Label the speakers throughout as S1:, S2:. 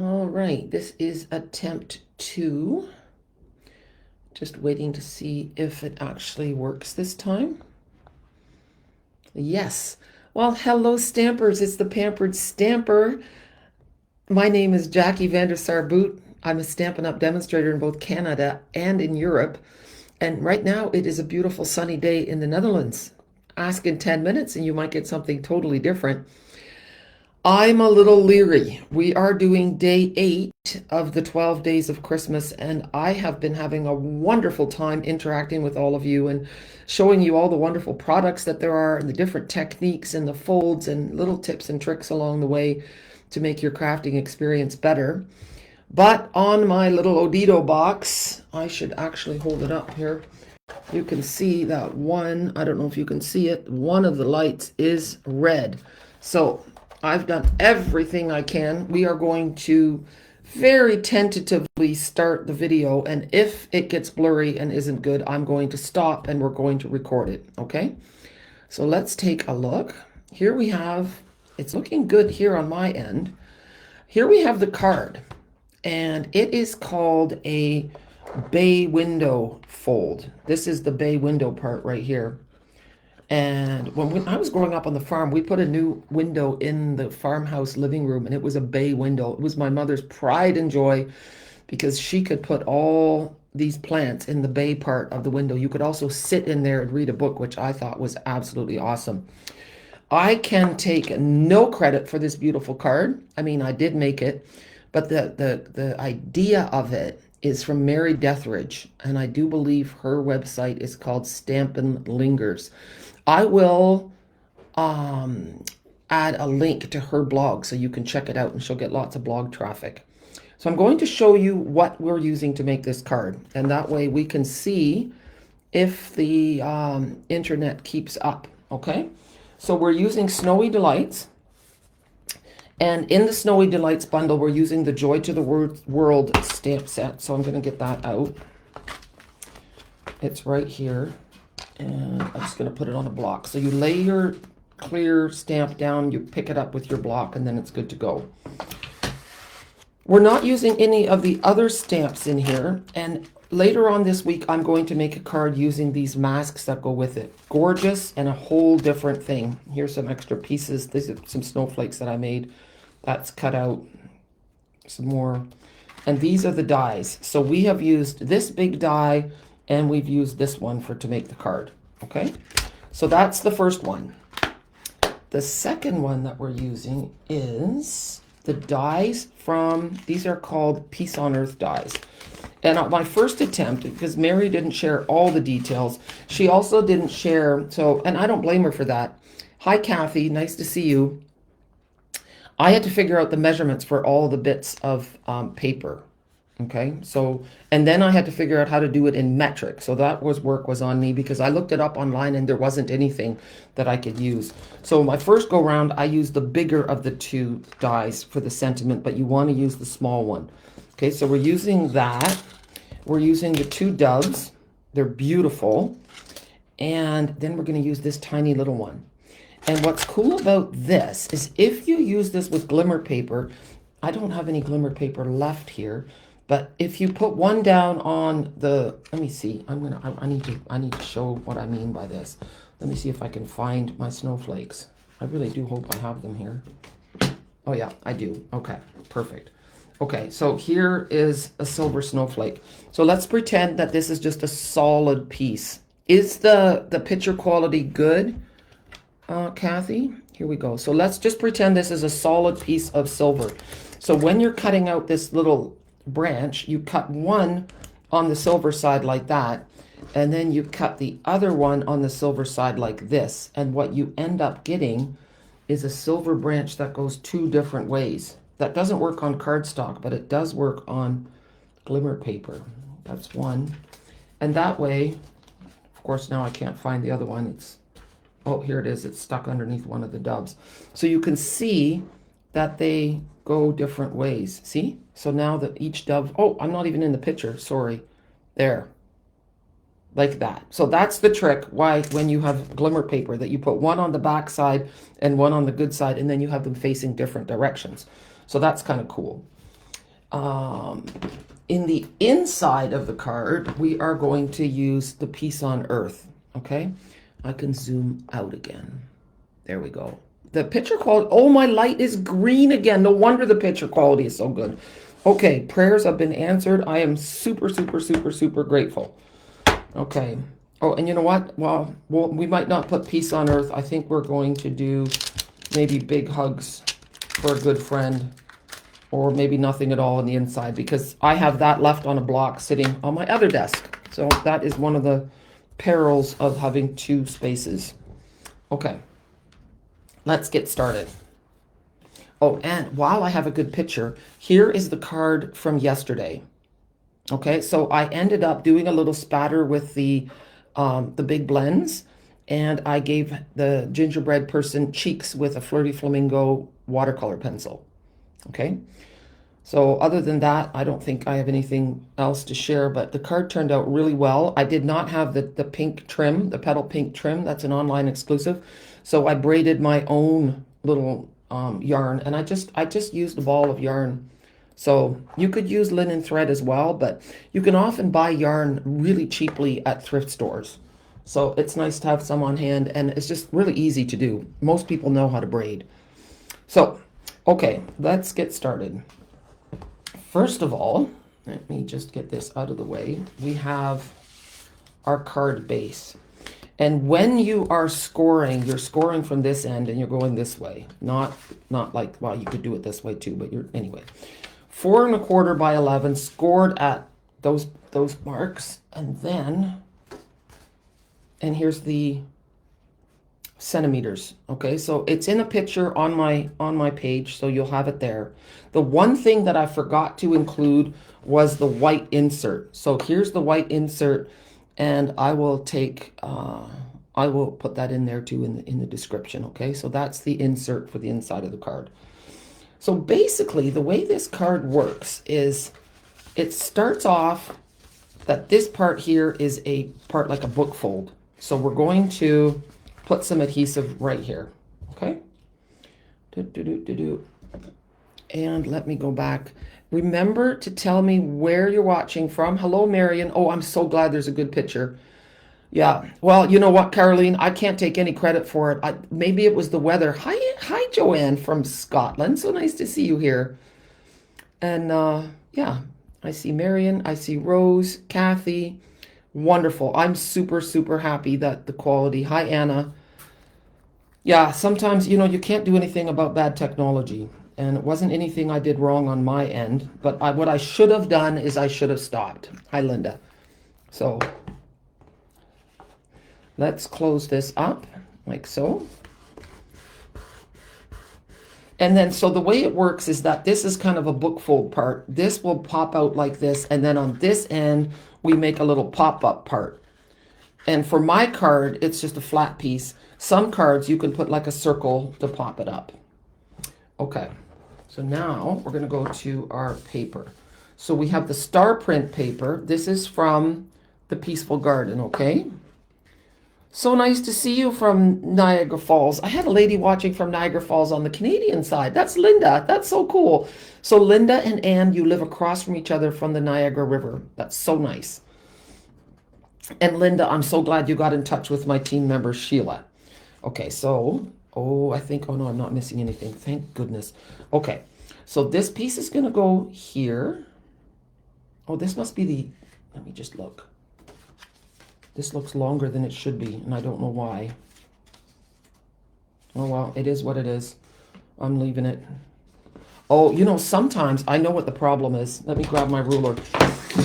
S1: All right, this is attempt 2. Just waiting to see if it actually works this time. Yes. Well, hello, Stampers. It's the Pampered Stamper. My name is Jackie Vandersar-Boot. I'm a Stampin' Up! Demonstrator in both Canada and in Europe. And right now it is a beautiful sunny day in the Netherlands. Ask in 10 minutes and you might get something totally different. I'm a little leery. We are doing day 8 of the 12 days of Christmas, and I have been having a wonderful time interacting with all of you and showing you all the wonderful products that there are and the different techniques and the folds and little tips and tricks along the way to make your crafting experience better. But on my little Odito box, I should actually hold it up here. You can see that one, I don't know if you can see it, one of the lights is red. So I've done everything I can. We are going to very tentatively start the video, and if it gets blurry and isn't good, I'm going to stop and we're going to record it, okay? So let's take a look. Here we have, it's looking good here on my end. Here we have the card, and it is called a bay window fold. This is the bay window part right here. And when I was growing up on the farm, we put a new window in the farmhouse living room, and it was a bay window. It was my mother's pride and joy because she could put all these plants in the bay part of the window. You could also sit in there and read a book, which I thought was absolutely awesome. I can take no credit for this beautiful card. I mean, I did make it, but the idea of it is from Mary Deatherage, and I do believe her website is called Stampa-n-lingers. I will add a link to her blog so you can check it out, and she'll get lots of blog traffic. So I'm going to show you what we're using to make this card, and that way we can see if the internet keeps up, okay? So we're using Snowy Delights, and in the Snowy Delights bundle, we're using the Joy to the World stamp set, so I'm going to get that out. It's right here. And I'm just going to put it on a block. So you lay your clear stamp down, you pick it up with your block, and then it's good to go. We're not using any of the other stamps in here. And later on this week, I'm going to make a card using these masks that go with it. Gorgeous and a whole different thing. Here's some extra pieces. These are some snowflakes that I made. That's cut out. Some more. And these are the dies. So we have used this big die, and we've used this one to make the card, okay? So that's the first one. The second one that we're using is the dies from, these are called Peace on Earth dies. And on my first attempt, because Mary didn't share all the details, she also didn't share, so, and I don't blame her for that. Hi, Kathy, nice to see you. I had to figure out the measurements for all the bits of paper. Okay, so, and then I had to figure out how to do it in metric. So that work was on me because I looked it up online and there wasn't anything that I could use. So my first go round, I used the bigger of the two dies for the sentiment, but you want to use the small one. Okay, so we're using that. We're using the two doves. They're beautiful. And then we're going to use this tiny little one. And what's cool about this is if you use this with glimmer paper, I don't have any glimmer paper left here. But if you put one down on the, let me see, I need to show what I mean by this. Let me see if I can find my snowflakes. I really do hope I have them here. Oh yeah, I do. Okay, perfect. Okay, so here is a silver snowflake. So let's pretend that this is just a solid piece. Is the picture quality good, Kathy? Here we go. So let's just pretend this is a solid piece of silver. So when you're cutting out this little branch, you cut one on the silver side like that, and then you cut the other one on the silver side like this, and what you end up getting is a silver branch that goes two different ways. That doesn't work on cardstock, but it does work on glimmer paper. That's one. And that way, of course, now I can't find the other one. It's, oh, here it is. It's stuck underneath one of the doves. So you can see that they go different ways. See? So now that each dove, oh, I'm not even in the picture, sorry. There. Like that. So that's the trick why when you have glimmer paper that you put one on the back side and one on the good side, and then you have them facing different directions. So that's kind of cool. In the inside of the card, we are going to use the Peace on Earth, okay? I can zoom out again. There we go. The picture quality, oh, my light is green again. No wonder the picture quality is so good. Okay, prayers have been answered. I am super, super, super, super grateful. Okay. Oh, and you know what? Well, we might not put Peace on Earth. I think we're going to do maybe big hugs for a good friend, or maybe nothing at all on the inside, because I have that left on a block sitting on my other desk. So that is one of the perils of having two spaces. Okay, let's get started. Oh, and while I have a good picture, here is the card from yesterday. Okay, so I ended up doing a little spatter with the big blends, and I gave the gingerbread person cheeks with a Flirty Flamingo watercolor pencil. Okay, so other than that, I don't think I have anything else to share, but the card turned out really well. I did not have the pink trim, the petal pink trim. That's an online exclusive. So I braided my own little yarn, and I just used a ball of yarn. So you could use linen thread as well, but you can often buy yarn really cheaply at thrift stores. So it's nice to have some on hand, and it's just really easy to do. Most people know how to braid. So, okay, let's get started. First of all, let me just get this out of the way. We have our card base. And when you are scoring, you're scoring from this end and you're going this way. Not like, well, you could do it this way too, but anyway. 4 1/4 by 11 scored at those marks, and here's the centimeters. Okay, so it's in a picture on my page, so you'll have it there. The one thing that I forgot to include was the white insert. So here's the white insert, and I will put that in there too in the description. Okay, so that's the insert for the inside of the card. So basically, the way this card works is it starts off that this part here is a part like a book fold. So we're going to put some adhesive right here, okay? And let me go back. Remember to tell me where you're watching from. Hello, Marion. Oh, I'm so glad there's a good picture. Yeah, well, you know what, Caroline? I can't take any credit for it. Maybe it was the weather. Hi, Joanne from Scotland. So nice to see you here. And yeah, I see Marion. I see Rose, Kathy. Wonderful. I'm super, super happy that the quality. Hi, Anna. Yeah, sometimes, you can't do anything about bad technology. And it wasn't anything I did wrong on my end. But what I should have done is I should have stopped. Hi, Linda. So let's close this up like so. And then, so the way it works is that this is kind of a book fold part. This will pop out like this. And then on this end, we make a little pop-up part. And for my card, it's just a flat piece. Some cards, you can put like a circle to pop it up. Okay, so now we're going to go to our paper. So we have the star print paper. This is from the Peaceful Garden, okay? So nice to see you from Niagara Falls. I had a lady watching from Niagara Falls on the Canadian side. That's Linda. That's so cool. So Linda and Anne, you live across from each other from the Niagara River. That's so nice. And Linda, I'm so glad you got in touch with my team member, Sheila. Okay, so, oh no, I'm not missing anything. Thank goodness. Okay, so this piece is going to go here. Oh, this must be let me just look. This looks longer than it should be, and I don't know why. Oh, well, it is what it is. I'm leaving it. Oh, sometimes I know what the problem is. Let me grab my ruler.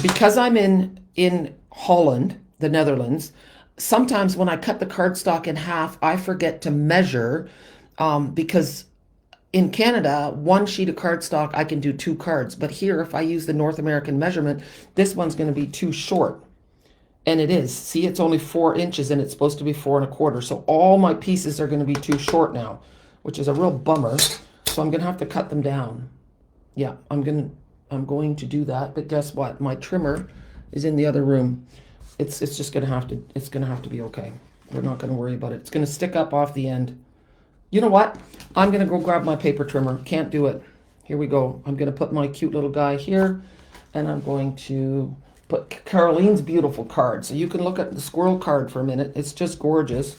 S1: Because I'm in Holland, the Netherlands, sometimes when I cut the cardstock in half, I forget to measure because in Canada, one sheet of cardstock, I can do 2 cards. But here, if I use the North American measurement, this one's going to be too short. And it is. See, it's only 4 inches and it's supposed to be 4 1/4. So all my pieces are going to be too short now, which is a real bummer. So I'm going to have to cut them down. Yeah, I'm going to do that. But guess what? My trimmer is in the other room. It's just going to have to be okay. We're not going to worry about it. It's going to stick up off the end. You know what? I'm going to go grab my paper trimmer. Can't do it. Here we go. I'm going to put my cute little guy here, and I'm going to put Caroline's beautiful card. So you can look at the squirrel card for a minute. It's just gorgeous.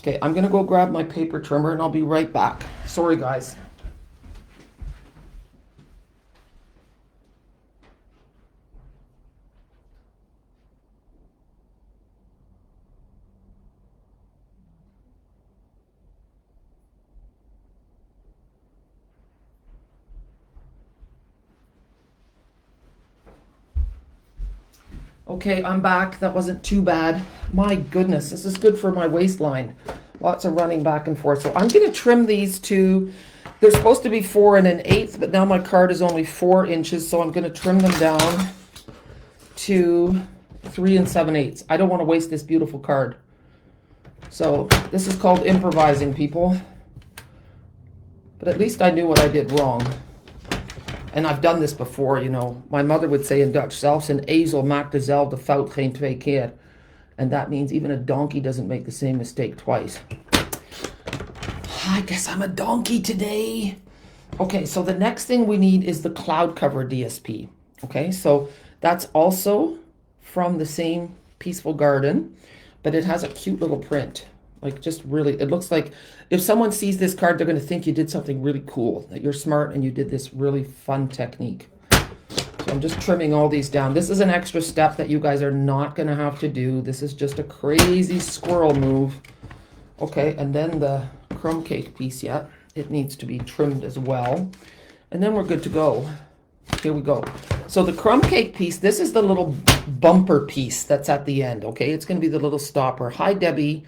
S1: Okay, I'm going to go grab my paper trimmer, and I'll be right back. Sorry, guys. Okay, I'm back. That wasn't too bad. My goodness, this is good for my waistline. Lots of running back and forth. So I'm going to trim these to, they're supposed to be 4 1/8, but now my card is only 4 inches, so I'm going to trim them down to 3 7/8. I don't want to waste this beautiful card. So this is called improvising, people. But at least I knew what I did wrong. And I've done this before, you know. My mother would say in Dutch, zelfs een ezel maakt dezelfde fout geen 2 keer. And that means even a donkey doesn't make the same mistake twice. I guess I'm a donkey today. Okay, so the next thing we need is the cloud cover DSP. Okay, so that's also from the same Peaceful Garden, but it has a cute little print. Like, just really, it looks like if someone sees this card, they're going to think you did something really cool, that you're smart and you did this really fun technique. So I'm just trimming all these down. This is an extra step that you guys are not going to have to do. This is just a crazy squirrel move. Okay, and then the crumb cake piece, yeah, it needs to be trimmed as well. And then we're good to go. Here we go. So the crumb cake piece, this is the little bumper piece that's at the end, okay? It's going to be the little stopper. Hi, Debbie.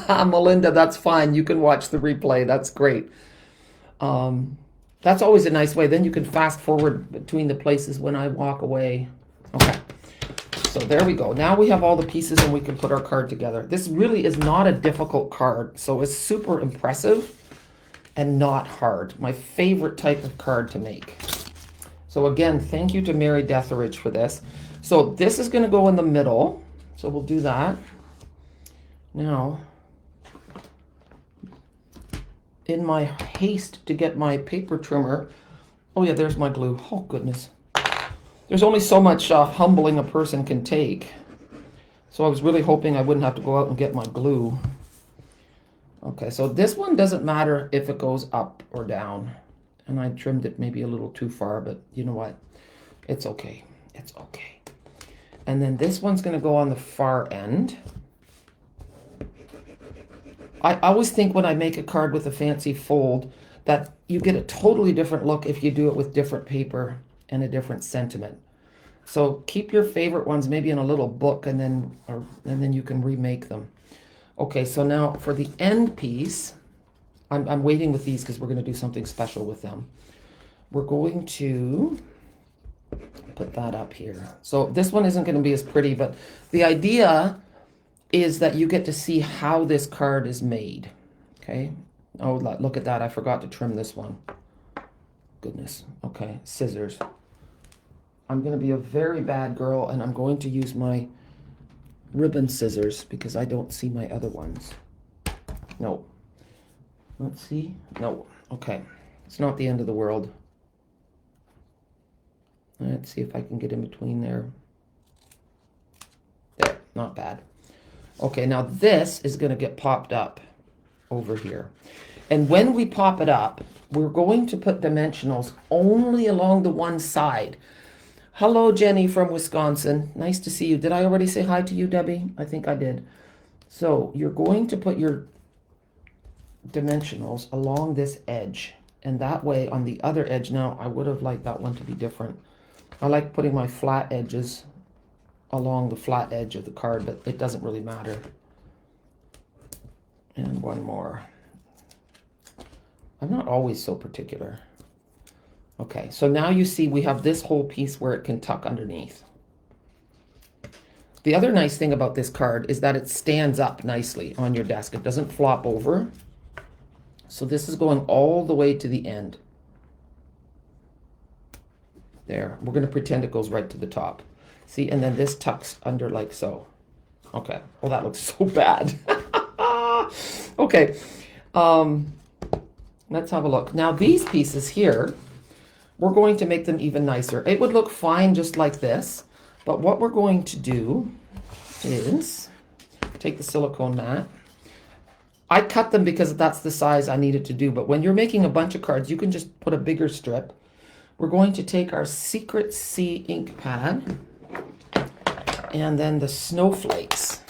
S1: Melinda, that's fine. You can watch the replay. That's great. That's always a nice way. Then you can fast forward between the places when I walk away. Okay. So there we go. Now we have all the pieces and we can put our card together. This really is not a difficult card. So it's super impressive and not hard. My favorite type of card to make. So again, thank you to Mary Deatherage for this. So this is going to go in the middle. So we'll do that. Now, in my haste to get my paper trimmer, oh yeah, there's my glue. Oh goodness. There's only so much humbling a person can take. So I was really hoping I wouldn't have to go out and get my glue. Okay, so this one doesn't matter if it goes up or down. And I trimmed it maybe a little too far, but you know what? It's okay. It's okay. And then this one's going to go on the far end. I always think when I make a card with a fancy fold that you get a totally different look if you do it with different paper and a different sentiment. So keep your favorite ones maybe in a little book and then you can remake them. Okay, so now for the end piece, I'm waiting with these because we're going to do something special with them. We're going to put that up here. So this one isn't going to be as pretty, but the idea is that you get to see how this card is made. Okay. Oh, look at that. I forgot to trim this one. Goodness. Okay. Scissors. I'm going to be a very bad girl and I'm going to use my ribbon scissors because I don't see my other ones. No. Let's see. No. Okay. It's not the end of the world. Let's see if I can get in between there. There. Not bad. Okay, now this is going to get popped up over here. And when we pop it up, we're going to put dimensionals only along the one side. Hello, Jenny from Wisconsin. Nice to see you. Did I already say hi to you, Debbie? I think I did. So you're going to put your dimensionals along this edge. And that way, on the other edge, now I would have liked that one to be different. I like putting my flat edges along the flat edge of the card, but it doesn't really matter. And one more. I'm not always so particular. Okay, so now you see we have this whole piece where it can tuck underneath. The other nice thing about this card is that it stands up nicely on your desk. It doesn't flop over. So this is going all the way to the end. There, we're going to pretend it goes right to the top. See, and then this tucks under like so. Okay. Well, that looks so bad. Okay. Let's have a look. Now these pieces here, we're going to make them even nicer. It would look fine just like this, but what we're going to do is take the silicone mat. I cut them because that's the size I needed to do, but when you're making a bunch of cards, you can just put a bigger strip. We're going to take our Secret C ink pad and then the snowflakes.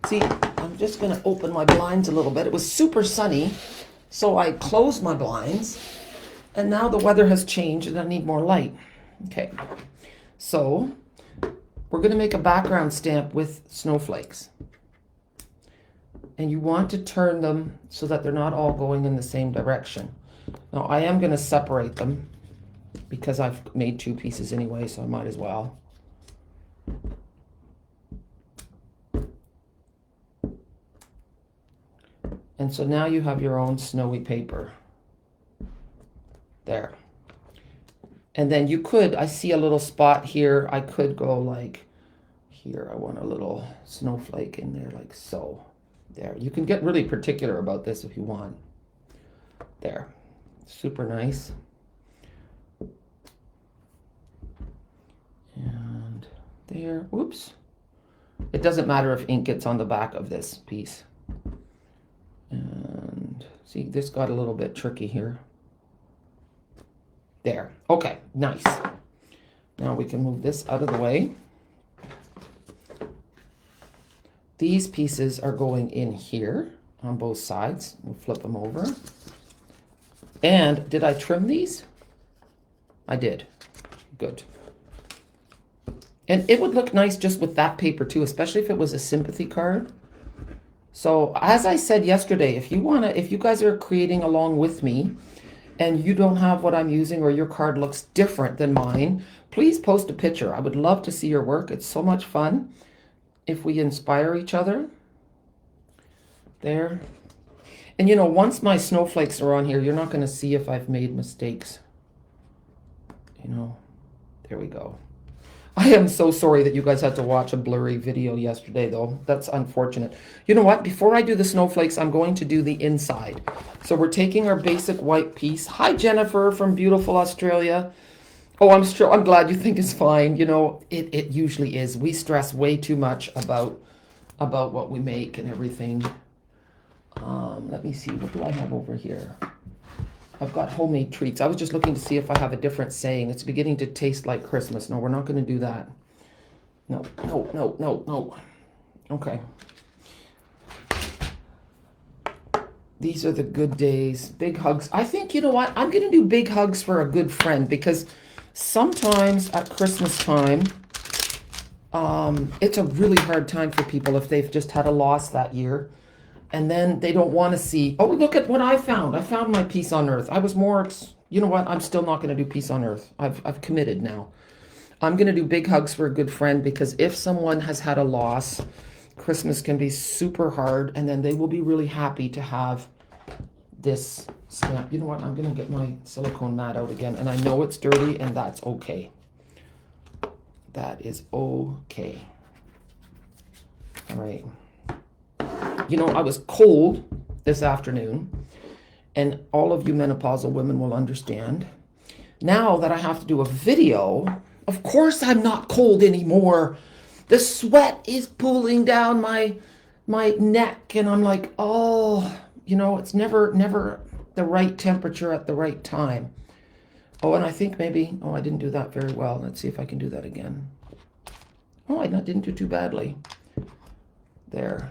S1: See, I'm just going to open my blinds a little bit. It was super sunny, so I closed my blinds, and now the weather has changed and I need more light. Okay, so we're going to make a background stamp with snowflakes. And you want to turn them so that they're not all going in the same direction. Now I am going to separate them because I've made two pieces anyway, so I might as well. And so now you have your own snowy paper. There. And then you could, I see a little spot here, I could go like here. I want a little snowflake in there like so. There. You can get really particular about this if you want. There. Super nice. And there. Whoops. It doesn't matter if ink gets on the back of this piece. And see, this got a little bit tricky here. There. Okay, nice. Now we can move this out of the way. These pieces are going in here on both sides. We'll flip them over. And did I trim these? I did. Good. And it would look nice just with that paper too, especially if it was a sympathy card. So as I said yesterday, if you guys are creating along with me and you don't have what I'm using or your card looks different than mine, please post a picture. I would love to see your work. It's so much fun if we inspire each other. There. And you know, once my snowflakes are on here, you're not going to see if I've made mistakes. You know, there we go. I am so sorry that you guys had to watch a blurry video yesterday, though. That's unfortunate. You know what? Before I do the snowflakes, I'm going to do the inside. So we're taking our basic white piece. Hi, Jennifer from beautiful Australia. Oh, I'm glad you think it's fine. You know, it usually is. We stress way too much about what we make and everything. Let me see. What do I have over here? I've got homemade treats. I was just looking to see if I have a different saying. It's beginning to taste like Christmas. No, we're not going to do that. No, no, no, no, no. Okay. These are the good days. Big hugs. I think, you know what? I'm going to do big hugs for a good friend because sometimes at Christmas time, it's a really hard time for people if they've just had a loss that year. And then they don't want to see, oh, look at what I found. I found my Peace on Earth. I was more, you know what? I'm still not going to do Peace on Earth. I've committed now. I'm going to do big hugs for a good friend because if someone has had a loss, Christmas can be super hard. And then they will be really happy to have this stamp. You know what? I'm going to get my silicone mat out again. And I know it's dirty and that's okay. That is okay. All right. You know, I was cold this afternoon, and all of you menopausal women will understand. Now that I have to do a video, of course I'm not cold anymore. The sweat is pooling down my neck, and I'm like, oh, you know, it's never the right temperature at the right time. Oh, and I think maybe, oh, I didn't do that very well. Let's see if I can do that again. Oh, I didn't do too badly. There.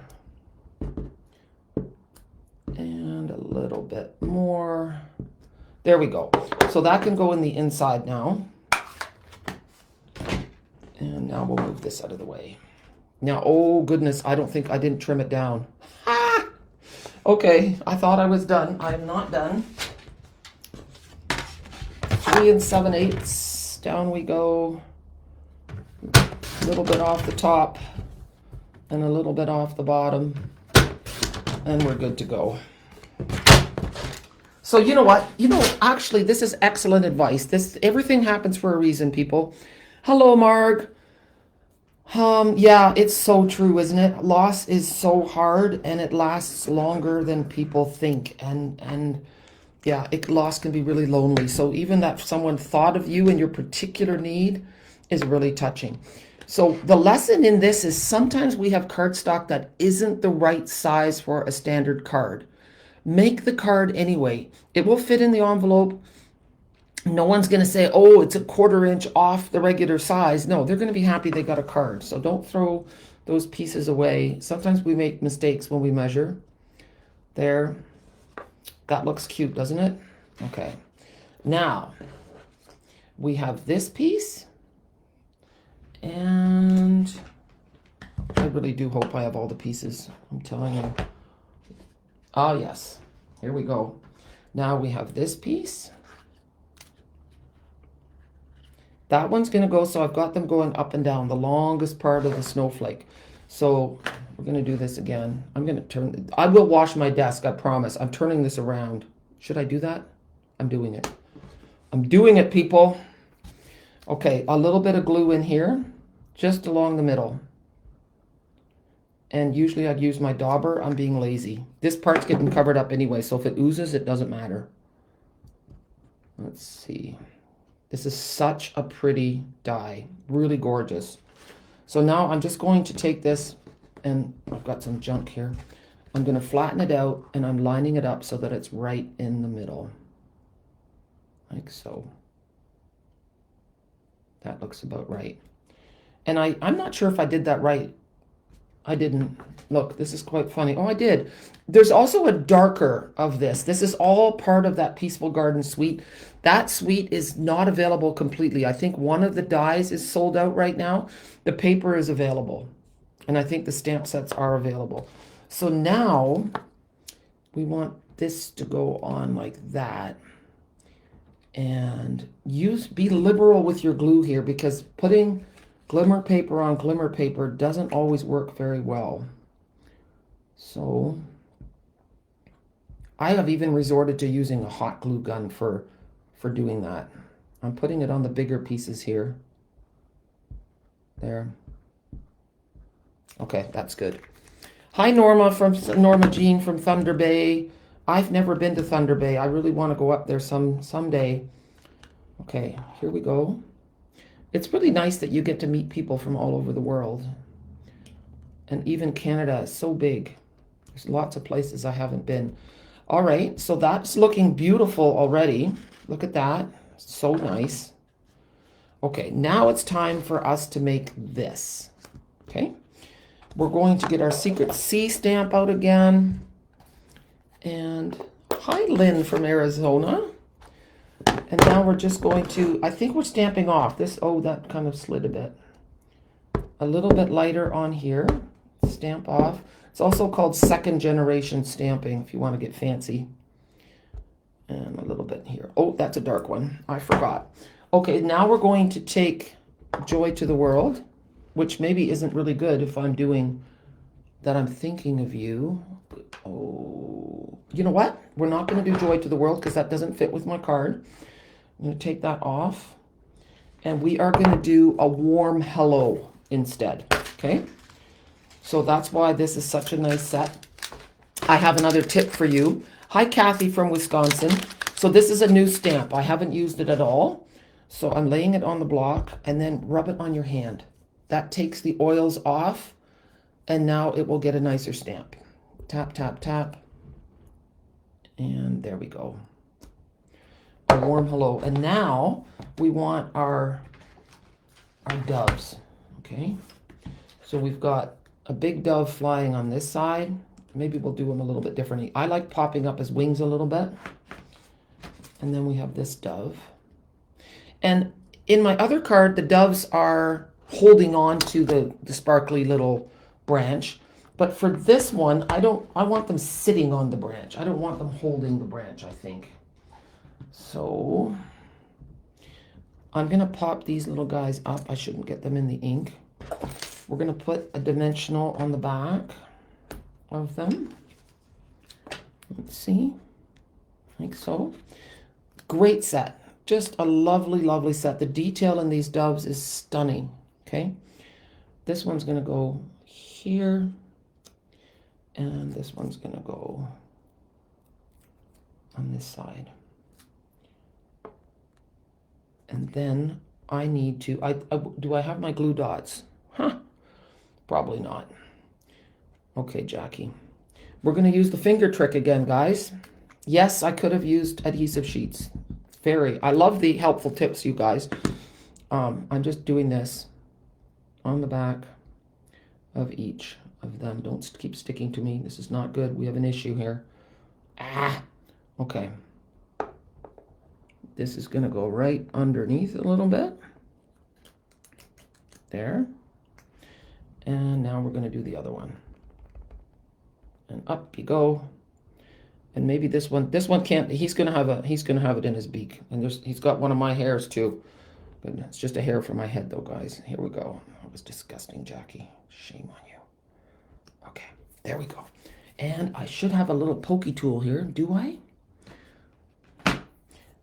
S1: And a little bit more. There we go. So that can go in the inside now. And now we'll move this out of the way. Now, oh goodness, I didn't trim it down. Ah! Okay, I thought I was done. I am not done. 3 7/8. Down we go. A little bit off the top and a little bit off the bottom. And we're good to go. So you know what? You know, actually, this is excellent advice. Everything happens for a reason, people. Hello, Marg. Yeah, it's so true, isn't it? Loss is so hard and it lasts longer than people think. And Yeah, loss can be really lonely. So even that someone thought of you and your particular need is really touching. So the lesson in this is sometimes we have cardstock that isn't the right size for a standard card. Make the card anyway. It will fit in the envelope. No one's going to say, oh, it's a 1/4 inch off the regular size. No, they're going to be happy they got a card. So don't throw those pieces away. Sometimes we make mistakes when we measure. There. That looks cute, doesn't it? Okay. Now, we have this piece. And I really do hope I have all the pieces. I'm telling you. Ah, yes. Here we go. Now we have this piece. That one's going to go, so I've got them going up and down, the longest part of the snowflake. So we're going to do this again. I'm going to turn, I will wash my desk, I promise. I'm turning this around. Should I do that? I'm doing it. I'm doing it, people. Okay, a little bit of glue in here, just along the middle. And usually I'd use my dauber. I'm being lazy. This part's getting covered up anyway, so if it oozes, it doesn't matter. Let's see. This is such a pretty die. Really gorgeous. So now I'm just going to take this, and I've got some junk here. I'm going to flatten it out, and I'm lining it up so that it's right in the middle. Like so. That looks about right. And I'm not sure if I did that right. I didn't. Look, this is quite funny. Oh, I did. There's also a darker of this. This is all part of that Peaceful Garden suite. That suite is not available completely. I think one of the dies is sold out right now. The paper is available. And I think the stamp sets are available. So now we want this to go on like that. And be liberal with your glue here, because putting glimmer paper on glimmer paper doesn't always work very well. So I have even resorted to using a hot glue gun for doing that. I'm putting it on the bigger pieces here. There. Okay, that's good. Hi Norma Jean from Thunder Bay. I've never been to Thunder Bay. I really want to go up there someday. Okay, here we go. It's really nice that you get to meet people from all over the world. And even Canada is so big. There's lots of places I haven't been. All right, so that's looking beautiful already. Look at that. So nice. Okay, now it's time for us to make this. Okay, we're going to get our secret C stamp out again. And hi, Lynn from Arizona. And now we're just going to, I think we're stamping off this. Oh, that kind of slid a bit. A little bit lighter on here. Stamp off. It's also called second generation stamping if you want to get fancy. And a little bit here. Oh, that's a dark one. I forgot. Okay, now we're going to take Joy to the World, which maybe isn't really good if I'm doing that. I'm thinking of you. Oh, you know what? We're not going to do Joy to the World because that doesn't fit with my card. I'm going to take that off. And we are going to do a warm hello instead. Okay? So that's why this is such a nice set. I have another tip for you. Hi, Kathy from Wisconsin. So this is a new stamp. I haven't used it at all. So I'm laying it on the block and then rub it on your hand. That takes the oils off. And now it will get a nicer stamp. Tap, tap, tap. And there we go. A warm hello. And now we want our doves. Okay. So we've got a big dove flying on this side. Maybe we'll do them a little bit differently. I like popping up his wings a little bit. And then we have this dove. And in my other card, the doves are holding on to the sparkly little branch. But for this one, I want them sitting on the branch. I don't want them holding the branch, I think. So I'm going to pop these little guys up. I shouldn't get them in the ink. We're going to put a dimensional on the back of them. Let's see. Like so. Great set. Just a lovely, lovely set. The detail in these doves is stunning. Okay. This one's going to go here. And this one's going to go on this side. And then I need to, do I have my glue dots? Huh, probably not. Okay, Jackie. We're going to use the finger trick again, guys. Yes, I could have used adhesive sheets. I love the helpful tips, you guys. I'm just doing this on the back of each of them. Don't keep sticking to me. This is not good. We have an issue here. Okay. This is going to go right underneath a little bit. There. And now we're going to do the other one. And up you go. And maybe this one can't, he's going to have it in his beak. And he's got one of my hairs too. But it's just a hair from my head though, guys. Here we go. That was disgusting, Jackie. Shame on you. Okay, there we go. And I should have a little pokey tool here. Do I?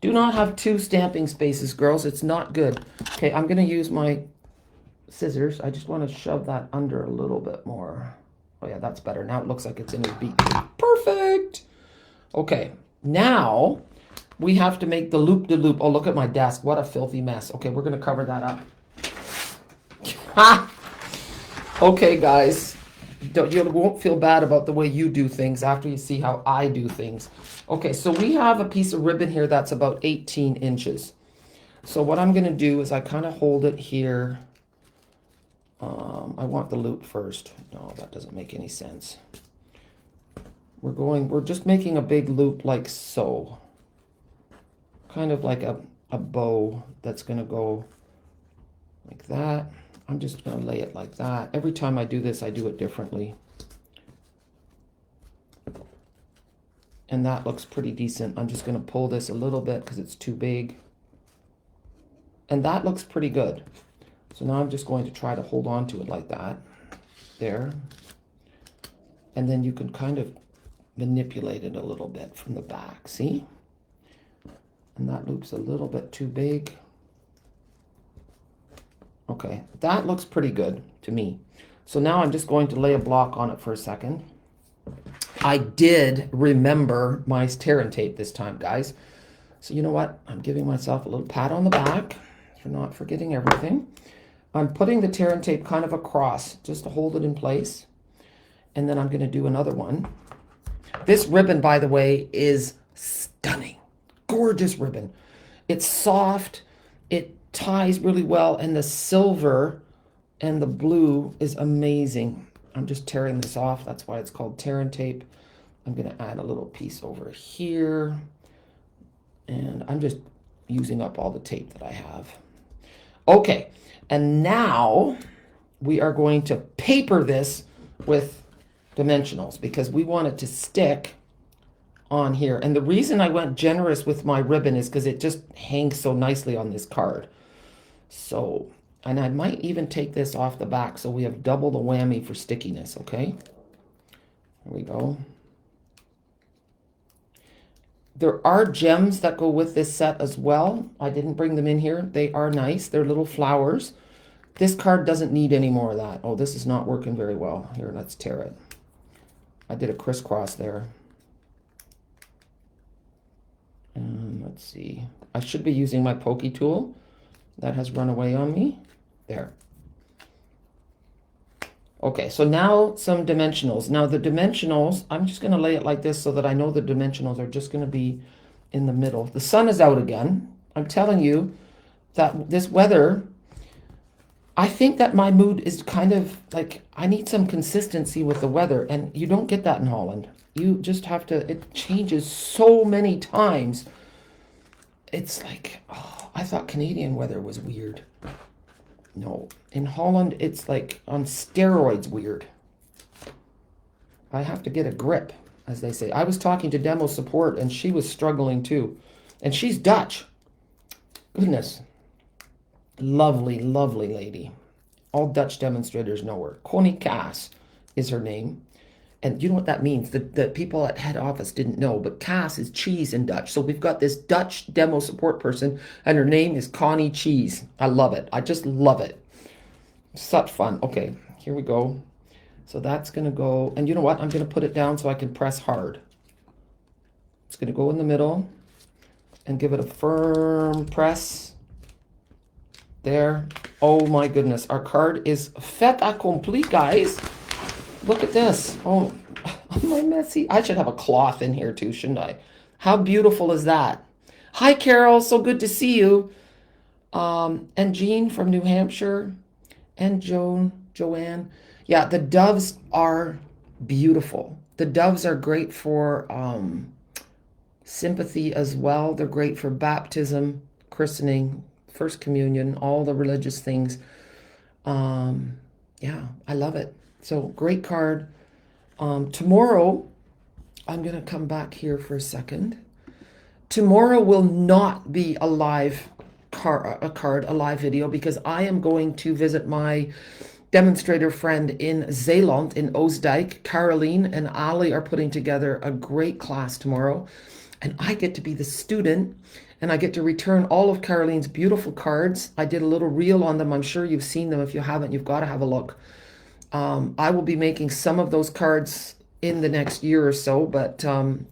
S1: Do not have two stamping spaces, girls. It's not good. Okay, I'm going to use my scissors. I just want to shove that under a little bit more. Oh yeah, that's better. Now it looks like it's in his beak. Perfect. Okay, now we have to make the loop-de-loop. Oh, look at my desk. What a filthy mess. Okay, we're going to cover that up. Ha! Okay, guys. You won't feel bad about the way you do things after you see how I do things. Okay, so we have a piece of ribbon here that's about 18 inches. So what I'm going to do is I kind of hold it here. I want the loop first. No, that doesn't make any sense. We're just making a big loop like so. Kind of like a bow that's going to go like that. I'm just going to lay it like that. Every time I do this, I do it differently. And that looks pretty decent. I'm just going to pull this a little bit because it's too big. And that looks pretty good. So now I'm just going to try to hold on to it like that. There. And then you can kind of manipulate it a little bit from the back. See? And that loop's a little bit too big. Okay, that looks pretty good to me. So now I'm just going to lay a block on it for a second. I did remember my tear and tape this time, guys. So you know what? I'm giving myself a little pat on the back for not forgetting everything. I'm putting the tear and tape kind of across just to hold it in place. And then I'm going to do another one. This ribbon, by the way, is stunning. Gorgeous ribbon. It's soft. It ties really well, and the silver and the blue is amazing. I'm just tearing this off. That's why it's called tear and tape. I'm going to add a little piece over here, and I'm just using up all the tape that I have. Okay, and now we are going to paper this with dimensionals because we want it to stick on here. And the reason I went generous with my ribbon is because it just hangs so nicely on this card. So, and I might even take this off the back so we have double the whammy for stickiness, okay? There we go. There are gems that go with this set as well. I didn't bring them in here. They are nice. They're little flowers. This card doesn't need any more of that. Oh, this is not working very well. Here, let's tear it. I did a crisscross there. And let's see. I should be using my pokey tool. That has run away on me. There. Okay, so now some dimensionals. Now the dimensionals, I'm just going to lay it like this so that I know the dimensionals are just going to be in the middle. The sun is out again. I'm telling you that this weather, I think that my mood is kind of like, I need some consistency with the weather, and you don't get that in Holland. You just have to, it changes so many times. It's like, oh, I thought Canadian weather was weird. No, in Holland, it's like on steroids weird. I have to get a grip, as they say. I was talking to demo support, and she was struggling too. And she's Dutch. Goodness. Lovely, lovely lady. All Dutch demonstrators know her. Connie Kaas is her name. And you know what that means? The people at head office didn't know, but Kaas is cheese in Dutch. So we've got this Dutch demo support person, and her name is Connie Cheese. I love it. I just love it. Such fun. Okay, here we go. So that's going to go, and you know what? I'm going to put it down so I can press hard. It's going to go in the middle and give it a firm press. There. Oh my goodness. Our card is fait accompli, guys. Look at this. Oh, am I messy? I should have a cloth in here too, shouldn't I? How beautiful is that? Hi, Carol. So good to see you. And Jean from New Hampshire. And Joanne. Yeah, the doves are beautiful. The doves are great for sympathy as well. They're great for baptism, christening, first communion, all the religious things. Yeah, I love it. So great card. Tomorrow, I'm going to come back here for a second. Tomorrow will not be a live a live video, because I am going to visit my demonstrator friend in Zeeland, in Oostdijk. Caroline and Ali are putting together a great class tomorrow, and I get to be the student, and I get to return all of Caroline's beautiful cards. I did a little reel on them. I'm sure you've seen them. If you haven't, you've got to have a look. I will be making some of those cards in the next year or so, but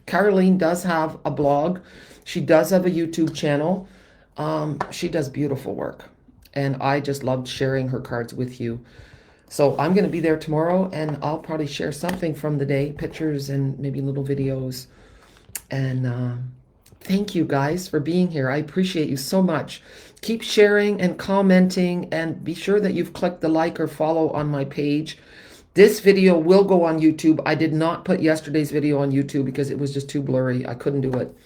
S1: Caroline does have a blog. She does have a YouTube channel. She does beautiful work, and I just loved sharing her cards with you. So I'm going to be there tomorrow, and I'll probably share something from the day, pictures and maybe little videos. And thank you guys for being here. I appreciate you so much. Keep sharing and commenting, and be sure that you've clicked the like or follow on my page. This video will go on YouTube. I did not put yesterday's video on YouTube because it was just too blurry. I couldn't do it.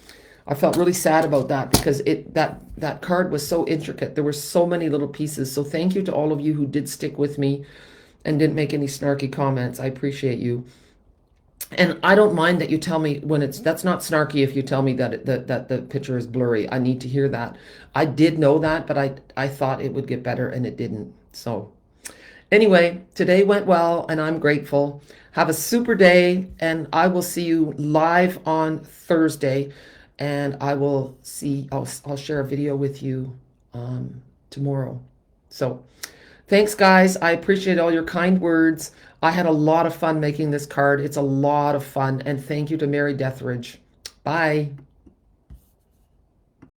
S1: I felt really sad about that, because that card was so intricate. There were so many little pieces. So thank you to all of you who did stick with me and didn't make any snarky comments. I appreciate you. And I don't mind that you tell me when that's not snarky if you tell me that that the picture is blurry. I need to hear that. I did know that, but I thought it would get better, and it didn't. So anyway, today went well, and I'm grateful. Have a super day, and I will see you live on Thursday, and I'll share a video with you tomorrow. So thanks, guys. I appreciate all your kind words. I had a lot of fun making this card. It's a lot of fun. And thank you to Mary Deatherage. Bye.